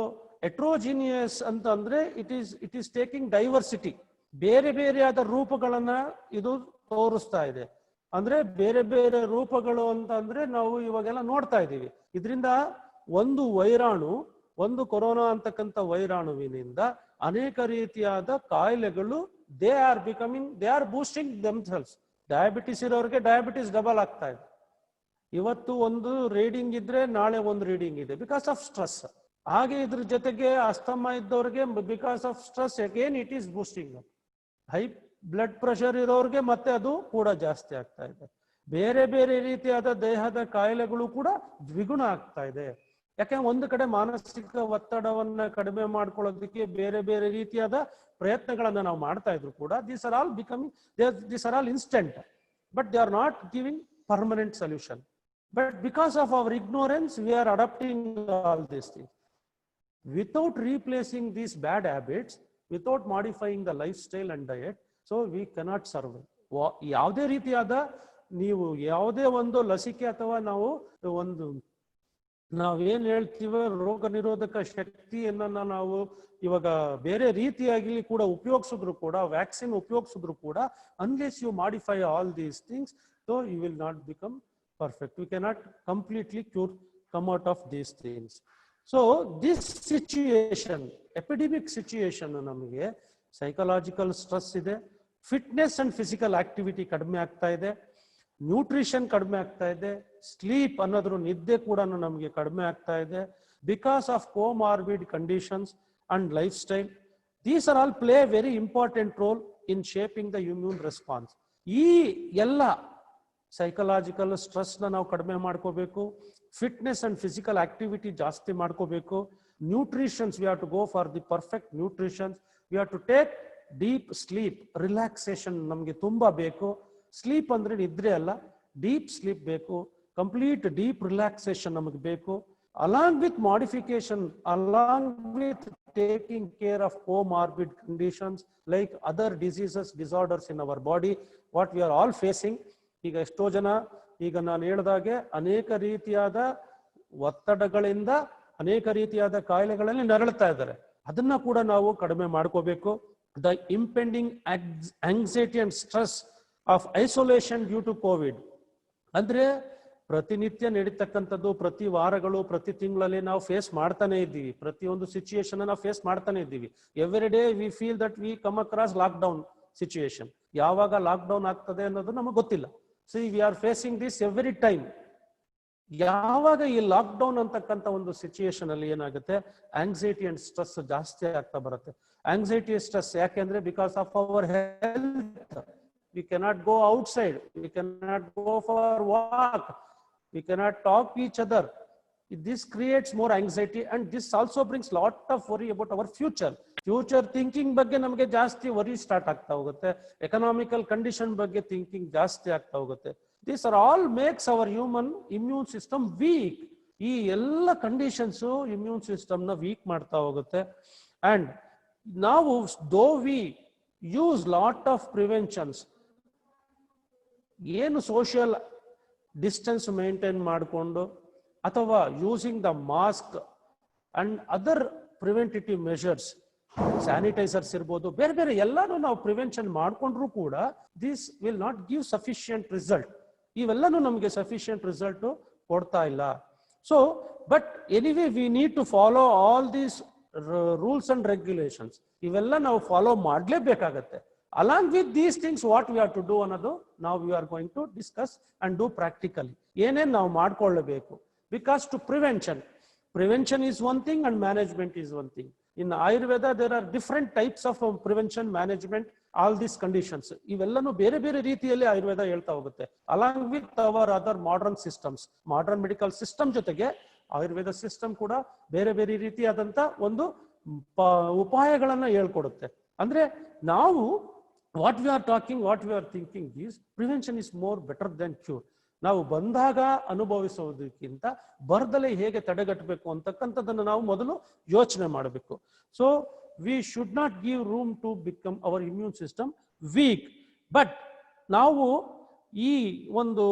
heterogeneous ಅಂತ ಅಂದ್ರೆ it is taking diversity, ಬೇರೆ ಬೇರೆಯಾದ ರೂಪಗಳನ್ನ ಇದು ತೋರಿಸ್ತಾ ಇದೆ. ಅಂದ್ರೆ ಬೇರೆ ಬೇರೆ ರೂಪಗಳು ಅಂತ ಅಂದ್ರೆ ನಾವು ಇವಾಗೆಲ್ಲ ನೋಡ್ತಾ ಇದ್ದೀವಿ. ಇದರಿಂದ ಒಂದು ವೈರಾಣು, ಒಂದು ಕೊರೋನಾ ಅಂತಕ್ಕಂಥ ವೈರಾಣುವಿನಿಂದ ಅನೇಕ ರೀತಿಯಾದ ಕಾಯಿಲೆಗಳು they are boosting themselves. Diabetes ಇರೋರಿಗೆ ಡಯಾಬಿಟಿಸ್ ಡಬಲ್ ಆಗ್ತಾ ಇದೆ. ಇವತ್ತು ಒಂದು ರೀಡಿಂಗ್ ಇದ್ರೆ ನಾಳೆ ಒಂದು ರೀಡಿಂಗ್ ಇದೆ, ಬಿಕಾಸ್ ಆಫ್ ಸ್ಟ್ರೆಸ್. ಹಾಗೆ ಇದ್ರ ಜೊತೆಗೆ ಅಸ್ತಮಾ ಇದ್ದವ್ರಿಗೆ because of stress again it is boosting. High blood pressure ಇರೋರಿಗೆ ಮತ್ತೆ ಅದು ಕೂಡ ಜಾಸ್ತಿ ಆಗ್ತಾ ಇದೆ. ಬೇರೆ ಬೇರೆ ರೀತಿಯಾದ ದೇಹದ ಕಾಯಿಲೆಗಳು ಕೂಡ ದ್ವಿಗುಣ ಆಗ್ತಾ ಇದೆ. ಯಾಕೆಂದ್ರೆ ಒಂದು ಕಡೆ ಮಾನಸಿಕ ಒತ್ತಡವನ್ನ ಕಡಿಮೆ ಮಾಡ್ಕೊಳ್ಳೋದಕ್ಕೆ ಬೇರೆ ಬೇರೆ ರೀತಿಯಾದ ಪ್ರಯತ್ನಗಳನ್ನ ನಾವು ಮಾಡ್ತಾ ಇದ್ರು ಕೂಡ these are all instant, but they are not giving permanent solution. But because of our ignorance, we are adopting all these things without replacing these bad habits, without modifying the lifestyle and diet. So we cannot survive. ಯಾವುದೇ ರೀತಿಯಾದ ನೀವು ಯಾವುದೇ ಒಂದು ಲಸಿಕೆ ಅಥವಾ ನಾವೇನ್ ಹೇಳ್ತೀವಿ ರೋಗ ನಿರೋಧಕ ಶಕ್ತಿಯನ್ನ ನಾವು ಇವಾಗ ಬೇರೆ ರೀತಿಯಾಗಿ ಕೂಡ ಉಪಯೋಗಿಸಿದ್ರು ಕೂಡ, ವ್ಯಾಕ್ಸಿನ್ ಉಪಯೋಗಿಸಿದ್ರು ಕೂಡ, unless you modify all these things, so you will not become perfect. We cannot completely come out of these things. So this situation, epidemic situation, ನಮಗೆ ಸೈಕಲಾಜಿಕಲ್ ಸ್ಟ್ರೆಸ್ ಇದೆ, ಫಿಟ್ನೆಸ್ ಅಂಡ್ ಫಿಸಿಕಲ್ ಆಕ್ಟಿವಿಟಿ ಕಡಿಮೆ ಆಗ್ತಾ ಇದೆ, ನ್ಯೂಟ್ರಿಷನ್ ಕಡಿಮೆ ಆಗ್ತಾ ಇದೆ, ಸ್ಲೀಪ್ ಅನ್ನೋದ್ರ ನಿದ್ದೆ ಕೂಡ ನಮಗೆ ಕಡಿಮೆ ಆಗ್ತಾ ಇದೆ because of ಕೋಮಾರ್ಬಿಡ್ conditions and life style. These are all play very important role in shaping the immune response. ಈ ಎಲ್ಲ ಸೈಕಲಾಜಿಕಲ್ ಸ್ಟ್ರೆಸ್ನ ನಾವು ಕಡಿಮೆ ಮಾಡ್ಕೋಬೇಕು, ಫಿಟ್ನೆಸ್ ಅಂಡ್ ಫಿಸಿಕಲ್ ಆಕ್ಟಿವಿಟಿ ಜಾಸ್ತಿ ಮಾಡ್ಕೋಬೇಕು, nutritions we have to go for the perfect nutritions, we have to take deep sleep, relaxation ನಮಗೆ ತುಂಬಾ ಬೇಕು. ಸ್ಲೀಪ್ ಅಂದ್ರೆ ನಿದ್ರೆ ಅಲ್ಲ, ಡೀಪ್ ಸ್ಲೀಪ್ ಬೇಕು, ಕಂಪ್ಲೀಟ್ ಡೀಪ್ ರಿಲ್ಯಾಕ್ಸೇಷನ್ ನಮಗೆ ಬೇಕು. Along with modification, along with taking care of comorbid conditions like other diseases, disorders in our body, what we are all facing. ಈಗ ಎಷ್ಟೋ ಜನ ಈಗ ನಾನು ಹೇಳಿದಾಗೆ ಅನೇಕ ರೀತಿಯಾದ ಒತ್ತಡಗಳಿಂದ ಅನೇಕ ರೀತಿಯಾದ ಕಾಯಿಲೆಗಳಲ್ಲಿ ನರಳುತ್ತಾ ಇದ್ದಾರೆ. ಅದನ್ನ ಕೂಡ ನಾವು ಕಡಿಮೆ ಮಾಡ್ಕೋಬೇಕು. The impending anxiety and stress of isolation due to Covid ಅಂದ್ರೆ ಪ್ರತಿನಿತ್ಯ ನಡೀತಕ್ಕಂಥದ್ದು, ಪ್ರತಿ ವಾರಗಳು, ಪ್ರತಿ ತಿಂಗಳಲ್ಲಿ ನಾವು ಫೇಸ್ ಮಾಡ್ತಾನೆ ಇದ್ದೀವಿ. ಪ್ರತಿಯೊಂದು ಸಿಚುಯೇಷನ್ ನಾವು ಫೇಸ್ ಮಾಡ್ತಾನೆ ಇದ್ದೀವಿ. Every day we feel that we come across lock down situation. ಯಾವಾಗ ಲಾಕ್ ಡೌನ್ ಆಗ್ತದೆ ಅನ್ನೋದು ನಮಗೆ ಗೊತ್ತಿಲ್ಲ. C we are facing this every time. ಯಾವಾಗ ಈ ಲಾಕ್ ಡೌನ್ ಅಂತಕ್ಕಂಥ ಒಂದು ಸಿಚುಯೇಷನ್ ಅಲ್ಲಿ ಏನಾಗುತ್ತೆ, ಆಂಗ್ಸೈಟಿ ಅಂಡ್ ಸ್ಟ್ರೆಸ್ ಜಾಸ್ತಿ ಆಗ್ತಾ ಬರುತ್ತೆ. ಆಂಗ್ಸೈಟಿ ಸ್ಟ್ರೆಸ್ ಯಾಕೆಂದ್ರೆ because of our health. We cannot go outside, we cannot go for walk, we cannot talk to each other. This creates more anxiety and this also brings lot of worry about our future thinking ಬಗ್ಗೆ ನಮಗೆ ಜಾಸ್ತಿ worry start ಆಗ್ತಾ ಹೋಗುತ್ತೆ. economical condition ಬಗ್ಗೆ thinking ಜಾಸ್ತಿ ಆಗ್ತಾ ಹೋಗುತ್ತೆ. These are all makes our human immune system weak. ಈ ಎಲ್ಲ ಕಂಡೀಷನ್ಸ್ ಇಮ್ಯೂನ್ ಸಿಸ್ಟಮ್ ನ ವೀಕ್ ಮಾಡ್ತಾ ಹೋಗುತ್ತೆ. and ನಾವು though we use lot of preventions, ಏನು ಸೋಷಿಯಲ್ ಡಿಸ್ಟೆನ್ಸ್ ಮೇಂಟೈನ್ ಮಾಡಿಕೊಂಡು ಅಥವಾ using the mask and other preventive measures, sanitizers ಇರ್ಬೋದು, ಬೇರೆ ಬೇರೆ ಎಲ್ಲಾನು ನಾವು ಪ್ರಿವೆನ್ಷನ್ ಮಾಡ್ಕೊಂಡ್ರು ಕೂಡ this will not give sufficient result. ಇವೆಲ್ಲನೂ ನಮಗೆ ಸಫಿಷಿಯಂಟ್ ರಿಸಲ್ಟ್ ಕೊಡ್ತಾ ಇಲ್ಲ. So but anyway we need to follow all these rules and regulations. ಇವೆಲ್ಲ ನಾವು ಫಾಲೋ ಮಾಡಲೇಬೇಕಾಗತ್ತೆ. Along with these things, what we have to do ಅನ್ನೋದು now we are going to discuss and do practically. ಏನೇನು ನಾವು ಮಾಡ್ಕೊಳ್ಳಬೇಕು, because to prevention is one thing and management is one thing. In Ayurveda there are different types of prevention, management, all these conditions. ಇವೆಲ್ಲನೂ ಬೇರೆ ಬೇರೆ ರೀತಿಯಲ್ಲಿ ಆಯುರ್ವೇದ ಹೇಳ್ತಾ ಹೋಗುತ್ತೆ. along with our other modern systems, modern medical system ಜೊತೆಗೆ ಆಯುರ್ವೇದ ಸಿಸ್ಟಮ್ ಕೂಡ ಬೇರೆ ಬೇರೆ ರೀತಿಯಾದಂತ ಒಂದು ಉಪಾಯಗಳನ್ನ ಹೇಳ್ಕೊಡುತ್ತೆ. ಅಂದ್ರೆ ನಾವು what we are talking, what we are thinking is prevention is more better than cure. ನಾವು ಬಂದಾಗ ಅನುಭವಿಸೋದಕ್ಕಿಂತ ಬರ್ದಲೇ ಹೇಗೆ ತಡೆಗಟ್ಟಬೇಕು ಅಂತಕ್ಕಂಥದ್ದನ್ನು ನಾವು ಮೊದಲು ಯೋಚನೆ ಮಾಡಬೇಕು. So we should not give room to become our immune system weak. ಬಟ್ ನಾವು ಈ ಒಂದು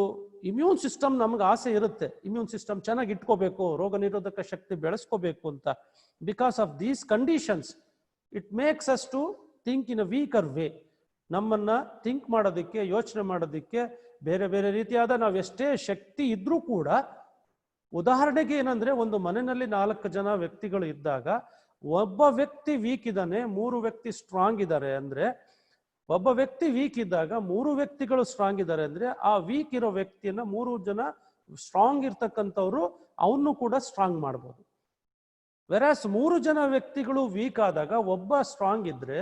ಇಮ್ಯೂನ್ ಸಿಸ್ಟಮ್ ನಮ್ಗೆ ಆಸೆ ಇರುತ್ತೆ, ಇಮ್ಯೂನ್ ಸಿಸ್ಟಮ್ ಚೆನ್ನಾಗಿ ಇಟ್ಕೋಬೇಕು, ರೋಗ ನಿರೋಧಕ ಶಕ್ತಿ ಬೆಳೆಸ್ಕೋಬೇಕು ಅಂತ. Because of these conditions it makes us to think in a weaker way. ನಮ್ಮನ್ನ ಥಿಂಕ್ ಮಾಡೋದಕ್ಕೆ, ಯೋಚನೆ ಮಾಡೋದಕ್ಕೆ ಬೇರೆ ಬೇರೆ ರೀತಿಯಾದ ನಾವೆಷ್ಟೇ ಶಕ್ತಿ ಇದ್ರೂ ಕೂಡ, ಉದಾಹರಣೆಗೆ ಏನಂದ್ರೆ ಒಂದು ಮನೆಯಲ್ಲಿ 4 ಜನ ವ್ಯಕ್ತಿಗಳು ಇದ್ದಾಗ ಒಬ್ಬ ವ್ಯಕ್ತಿ ವೀಕ್ ಇದ್ದಾನೆ, 3 ವ್ಯಕ್ತಿ ಸ್ಟ್ರಾಂಗ್ ಇದ್ದಾರೆ ಅಂದ್ರೆ, ಒಬ್ಬ ವ್ಯಕ್ತಿ ವೀಕ್ ಇದ್ದಾಗ 3 ವ್ಯಕ್ತಿಗಳು ಸ್ಟ್ರಾಂಗ್ ಇದ್ದಾರೆ ಅಂದ್ರೆ, ಆ ವೀಕ್ ಇರೋ ವ್ಯಕ್ತಿಯನ್ನ 3 ಜನ ಸ್ಟ್ರಾಂಗ್ ಇರ್ತಕ್ಕಂಥವ್ರು ಅವನು ಕೂಡ ಸ್ಟ್ರಾಂಗ್ ಮಾಡ್ಬೋದು. ವೆರಾಸ್ 3 ಜನ ವ್ಯಕ್ತಿಗಳು ವೀಕ್ ಆದಾಗ ಒಬ್ಬ ಸ್ಟ್ರಾಂಗ್ ಇದ್ರೆ,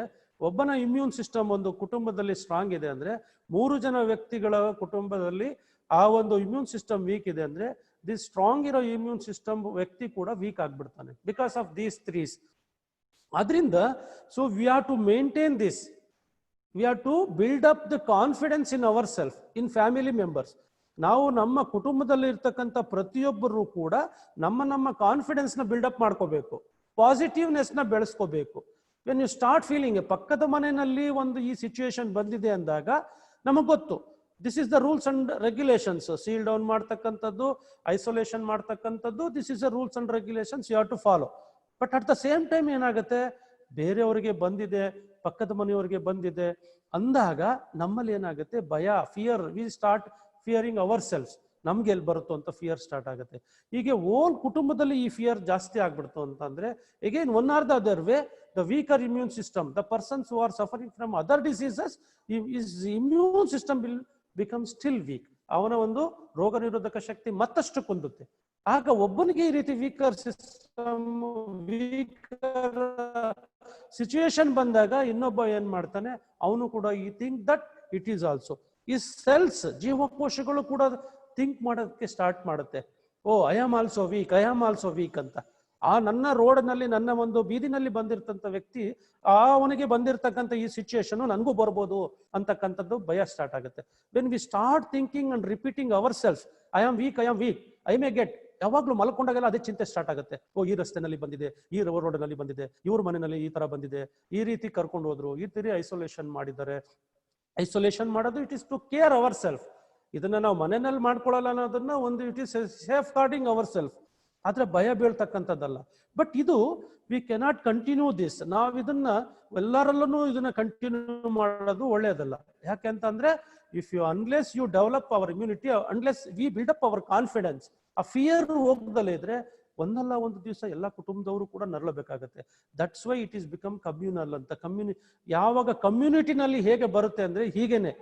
ಒಬ್ಬನ ಇಮ್ಯೂನ್ ಸಿಸ್ಟಮ್ ಒಂದು ಕುಟುಂಬದಲ್ಲಿ ಸ್ಟ್ರಾಂಗ್ ಇದೆ ಅಂದ್ರೆ, 3 ಜನ ವ್ಯಕ್ತಿಗಳ ಕುಟುಂಬದಲ್ಲಿ ಆ ಒಂದು ಇಮ್ಯೂನ್ ಸಿಸ್ಟಮ್ ವೀಕ್ ಇದೆ ಅಂದ್ರೆ, ದಿಸ್ ಸ್ಟ್ರಾಂಗ್ ಇರೋ ಇಮ್ಯೂನ್ ಸಿಸ್ಟಮ್ ವ್ಯಕ್ತಿ ಕೂಡ ವೀಕ್ ಆಗ್ಬಿಡ್ತಾನೆ ಬಿಕಾಸ್ ಆಫ್ ದೀಸ್ ಥ್ರೀಸ್. ಅದರಿಂದ so we have to maintain this, we have to build up the confidence in ourself, in family members. ನಾವು ನಮ್ಮ ಕುಟುಂಬದಲ್ಲಿ ಇರ್ತಕ್ಕಂಥ ಪ್ರತಿಯೊಬ್ಬರು ಕೂಡ ನಮ್ಮ ಕಾನ್ಫಿಡೆನ್ಸ್ ನ ಬಿಲ್ಡಪ್ ಮಾಡ್ಕೋಬೇಕು, ಪಾಸಿಟಿವ್ನೆಸ್ ನ ಬೆಳೆಸ್ಕೋಬೇಕು. ವೆನ್ ಯು ಸ್ಟಾರ್ಟ್ ಫೀಲಿಂಗ್, ಪಕ್ಕದ ಮನೆಯಲ್ಲಿ ಒಂದು ಈ ಸಿಚುಯೇಷನ್ ಬಂದಿದೆ ಅಂದಾಗ ನಮಗ್ ಗೊತ್ತು, this is the rules and regulations. Seal down ಮಾಡ್ತಕ್ಕಂಥದ್ದು, ಐಸೋಲೇಷನ್ ಮಾಡ್ತಕ್ಕಂಥದ್ದು, this is the rules and regulations you have to follow. But at the same time ಏನಾಗುತ್ತೆ, ಬೇರೆಯವರಿಗೆ ಬಂದಿದೆ, ಪಕ್ಕದ ಮನೆಯವರಿಗೆ ಬಂದಿದೆ ಅಂದಾಗ ನಮ್ಮಲ್ಲಿ ಏನಾಗುತ್ತೆ, ಭಯ, fear, we start fearing ourselves. ನಮ್ಗೆ ಎಲ್ಲಿ ಬರುತ್ತೋ ಅಂತ ಫಿಯರ್ ಸ್ಟಾರ್ಟ್ ಆಗುತ್ತೆ. ಹೀಗೆ ಓಲ್ ಕುಟುಂಬದಲ್ಲಿ ಈ ಫಿಯರ್ ಜಾಸ್ತಿ ಆಗ್ಬಿಡ್ತು ಅಂತಂದ್ರೆ, again one are the other way, the weaker immune system, the persons who are suffering from other diseases, his immune system will become still weak. ಅವನ ಒಂದು ರೋಗ ನಿರೋಧಕ ಶಕ್ತಿ ಮತ್ತಷ್ಟು ಕುಂದುತ್ತೆ. ಆಗ ಒಬ್ಬನಿಗೆ ಈ ರೀತಿ ವೀಕರ್ ಸಿಸ್ಟಮ್, ವೀಕರ್ ಸಿಚುಯೇಷನ್ ಬಂದಾಗ ಇನ್ನೊಬ್ಬ ಏನ್ ಮಾಡ್ತಾನೆ, ಅವನು ಕೂಡ ಈ think that it is also. ಈ ಸೆಲ್ಸ್, ಜೀವಕೋಶಗಳು ಕೂಡ ಥಿಂಕ್ ಮಾಡೋದಕ್ಕೆ ಸ್ಟಾರ್ಟ್ ಮಾಡುತ್ತೆ. Oh, I am also weak, I am also weak ಅಂತ. ಆ ನನ್ನ ರೋಡ್ನಲ್ಲಿ, ನನ್ನ ಒಂದು ಬೀದಿನಲ್ಲಿ ಬಂದಿರ್ತಂಥ ವ್ಯಕ್ತಿ, ಅವನಿಗೆ ಬಂದಿರತಕ್ಕಂಥ ಈ ಸಿಚುಯೇಷನ್ ನನಗೂ ಬರ್ಬೋದು ಅಂತಕ್ಕಂಥದ್ದು ಭಯ ಸ್ಟಾರ್ಟ್ ಆಗುತ್ತೆ. When we start thinking and repeating ourself, I am weak, I am weak, I may get, ಯಾವಾಗ್ಲೂ ಮಲ್ಕೊಂಡಾಗೆಲ್ಲ ಅದೇ ಚಿಂತೆ ಸ್ಟಾರ್ಟ್ ಆಗುತ್ತೆ. ಓ, ಈ ರಸ್ತೆನಲ್ಲಿ ಬಂದಿದೆ, ಈ ರೋಡ್ನಲ್ಲಿ ಬಂದಿದೆ, ಇವ್ರ ಮನೆಯಲ್ಲಿ ಈ ತರ ಬಂದಿದೆ, ಈ ರೀತಿ ಕರ್ಕೊಂಡು ಹೋದ್ರು, ಈ ತೀರಿ ಐಸೋಲೇಷನ್ ಮಾಡಿದ್ದಾರೆ. ಐಸೋಲೇಷನ್ ಮಾಡೋದು it is to care our self. ಇದನ್ನ ನಾವು ಮನೆಯಲ್ಲಿ ಮಾಡ್ಕೊಳ್ಳಲ್ಲ ಅನ್ನೋದನ್ನ ಒಂದು it is safeguarding our self. ಆದ್ರೆ ಭಯ ಬೀಳ್ತಕ್ಕಂಥದ್ದಲ್ಲ. ಬಟ್ ಇದು ವಿ ಕೆನಾಟ್ ಕಂಟಿನ್ಯೂ ದಿಸ್. ನಾವು ಇದನ್ನ ಎಲ್ಲರಲ್ಲೂ ಇದನ್ನ ಕಂಟಿನ್ಯೂ ಮಾಡೋದು ಒಳ್ಳೆಯದಲ್ಲ. ಯಾಕೆ ಅಂತಂದ್ರೆ, if you unless you develop our immunity, unless we build up our confidence, ಆ ಫಿಯರ್ ಹೋಗದಲ್ಲೇ ಇದ್ರೆ ಒಂದಲ್ಲ ಒಂದು ದಿವಸ ಎಲ್ಲ ಕುಟುಂಬದವರು ಕೂಡ ನರಳಬೇಕಾಗತ್ತೆ. That's why it is become communal ಅಂತ. ಯಾವಾಗ ಕಮ್ಯುನಿಟಿನಲ್ಲಿ ಹೇಗೆ ಬರುತ್ತೆ ಅಂದ್ರೆ ಹೀಗೇನೆ.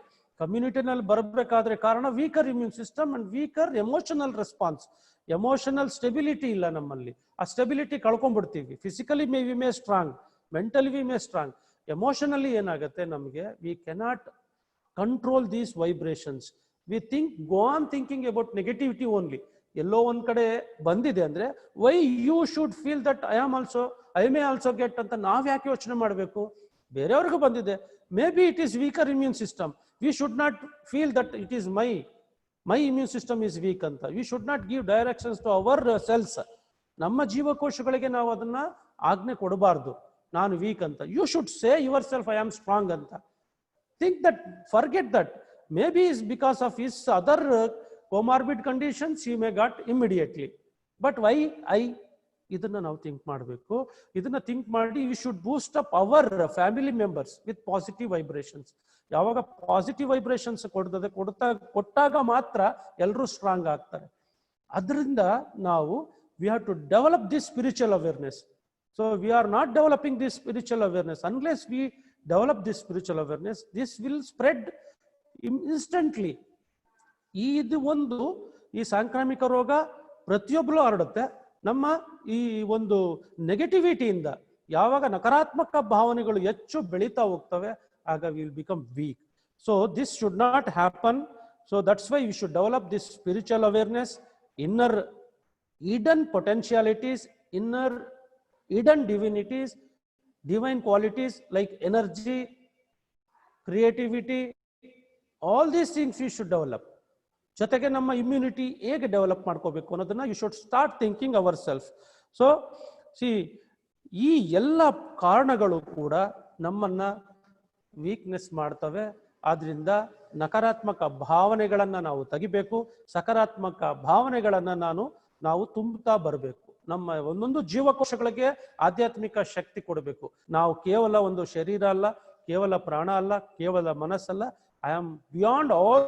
ಕಮ್ಯುನಿಟಿನಲ್ಲಿ ಬರಬೇಕಾದ್ರೆ ಕಾರಣ weaker immune system and weaker emotional response. Emotional stability ಇಲ್ಲ ನಮ್ಮಲ್ಲಿ. ಆ ಸ್ಟೆಬಿಲಿಟಿ ಕಳ್ಕೊಂಡ್ಬಿಡ್ತೀವಿ. Physically we may strong, mentally we may strong. Emotionally ಏನಾಗುತ್ತೆ, ನಮಗೆ we cannot control these vibrations. We think, go on thinking about negativity only. ಎಲ್ಲೋ ಒಂದ್ ಕಡೆ ಬಂದಿದೆ ಅಂದ್ರೆ why you should feel that I am also, I may also get ಅಂತ ನಾವ್ ಯಾಕೆ ಯೋಚನೆ ಮಾಡಬೇಕು? ಬೇರೆಯವ್ರಿಗೂ ಬಂದಿದೆ, may be it is weaker immune system. We should not feel that it is my immune system is weak ಅಂತ. We should not give directions to our cells. ನಮ್ಮ ಜೀವಕೋಶಗಳಿಗೆ ನಾವು ಅದನ್ನ ಆಜ್ಞೆ ಕೊಡಬಾರ್ದು, ನಾನು ವೀಕ್ ಅಂತ. You should say yourself, I am strong ಅಂತ. Think that, forget that. Maybe is because of his other comorbid conditions he may got immediately, but why ಇದನ್ನ ನಾವು ಥಿಂಕ್ ಮಾಡಬೇಕು. ಇದನ್ನ ಥಿಂಕ್ ಮಾಡಿ we should boost up our family members with positive vibrations. ಯಾವಾಗ ಪಾಸಿಟಿವ್ ವೈಬ್ರೇಷನ್ಸ್ ಕೊಟ್ಟಾಗ ಮಾತ್ರ ಎಲ್ಲರೂ ಸ್ಟ್ರಾಂಗ್ ಆಗ್ತಾರೆ. ಅದರಿಂದ ನಾವು we have to develop this spiritual awareness. So we are not developing this spiritual awareness unless we develop this spiritual awareness. This will spread instantly. ಇದು ಒಂದು, ಈ ಸಾಂಕ್ರಾಮಿಕ ರೋಗ ಪ್ರತಿಯೊಬ್ಬರು ಹರಡುತ್ತೆ. ನಮ್ಮ ಈ ಒಂದು ನೆಗೆಟಿವಿಟಿಯಿಂದ ಯಾವಾಗ ನಕಾರಾತ್ಮಕ ಭಾವನೆಗಳು ಹೆಚ್ಚು ಬೆಳೀತಾ ಹೋಗ್ತವೆ, ಆಗ will become weak. So this should not happen. So that's why we should develop this spiritual awareness, inner hidden potentialities, inner hidden divinities, divine qualities like energy, creativity, all these things we should develop. ಜೊತೆಗೆ ನಮ್ಮ ಇಮ್ಯುನಿಟಿ ಹೇಗೆ ಡೆವಲಪ್ ಮಾಡ್ಕೋಬೇಕು ಅನ್ನೋದನ್ನ you should start thinking our self. So ಈ ಎಲ್ಲ ಕಾರಣಗಳು ಕೂಡ ನಮ್ಮನ್ನ ವೀಕ್ನೆಸ್ ಮಾಡ್ತವೆ. ಆದ್ರಿಂದ ನಕಾರಾತ್ಮಕ ಭಾವನೆಗಳನ್ನ ನಾವು ತೆಗಿಬೇಕು, ಸಕಾರಾತ್ಮಕ ಭಾವನೆಗಳನ್ನ ನಾವು ತುಂಬುತ್ತಾ ಬರಬೇಕು. ನಮ್ಮ ಒಂದೊಂದು ಜೀವಕೋಶಗಳಿಗೆ ಆಧ್ಯಾತ್ಮಿಕ ಶಕ್ತಿ ಕೊಡಬೇಕು. ನಾವು ಕೇವಲ ಒಂದು ಶರೀರ ಅಲ್ಲ, ಕೇವಲ ಪ್ರಾಣ ಅಲ್ಲ, ಕೇವಲ ಮನಸ್ಸಲ್ಲ. I am beyond all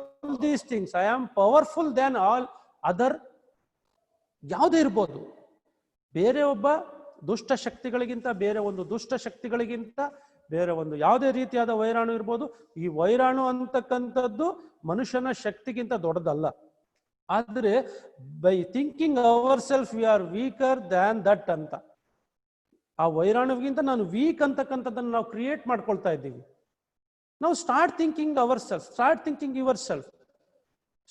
these things. I am powerful than all other. ಯಾವುದೇ ಇರ್ಬೋದು, ಬೇರೆ ಒಬ್ಬ ದುಷ್ಟ ಶಕ್ತಿಗಳಿಗಿಂತ, ಬೇರೆ ಒಂದು ದುಷ್ಟ ಶಕ್ತಿಗಳಿಗಿಂತ, ಬೇರೆ ಒಂದು ಯಾವುದೇ ರೀತಿಯಾದ ವೈರಾಣು ಇರ್ಬೋದು. ಈ ವೈರಾಣು ಅಂತಕ್ಕಂಥದ್ದು ಮನುಷ್ಯನ ಶಕ್ತಿಗಿಂತ ದೊಡ್ಡದಲ್ಲ. ಆದ್ರೆ by thinking our self we are weaker than that ಅಂತ. ಆ ವೈರಾಣುವಿಗಿಂತ ನಾನು ವೀಕ್ ಅಂತಕ್ಕಂಥದ್ದನ್ನು ನಾವು ಕ್ರಿಯೇಟ್ ಮಾಡ್ಕೊಳ್ತಾ ಇದ್ದೀವಿ. Now start thinking ourselves, start thinking yourself,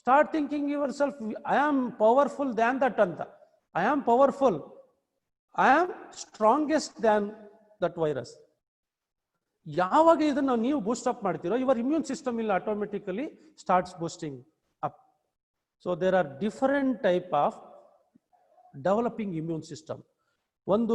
start thinking yourself, I am powerful than that anta. I am powerful, I am strongest than that virus. ಯಾವಾಗ ಇದನ್ನ ನೀವು ಬೂಸ್ಟ್ ಅಪ್ ಮಾಡ್ತೀರೋ, your immune system will automatically starts boosting up. So there are different type of developing immune system. ಒಂದು